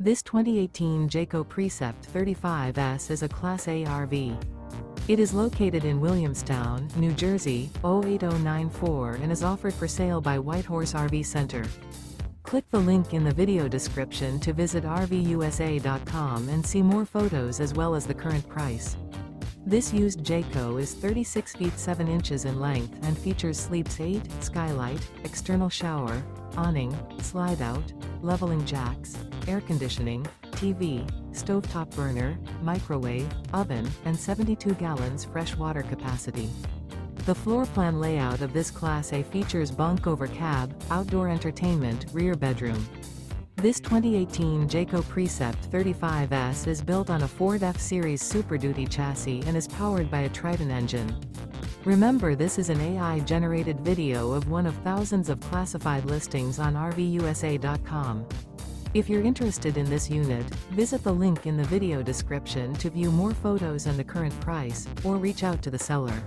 This 2018 Jayco Precept 35S is a Class A RV. It is located in Williamstown, New Jersey, 08094 and is offered for sale by Whitehorse RV Center. Click the link in the video description to visit RVUSA.com and see more photos as well as the current price. This used Jayco is 36 feet 7 inches in length and features sleeps 8, skylight, external shower, awning, slide-out, leveling jacks, air conditioning, TV, stovetop burner, microwave, oven, and 72 gallons fresh water capacity. The floor plan layout of this Class A features bunk over cab, outdoor entertainment, rear bedroom. This 2018 Jayco Precept 35S is built on a Ford F-Series Super Duty chassis and is powered by a Triton engine. Remember, this is an AI-generated video of one of thousands of classified listings on RVUSA.com. If you're interested in this unit, visit the link in the video description to view more photos and the current price, or reach out to the seller.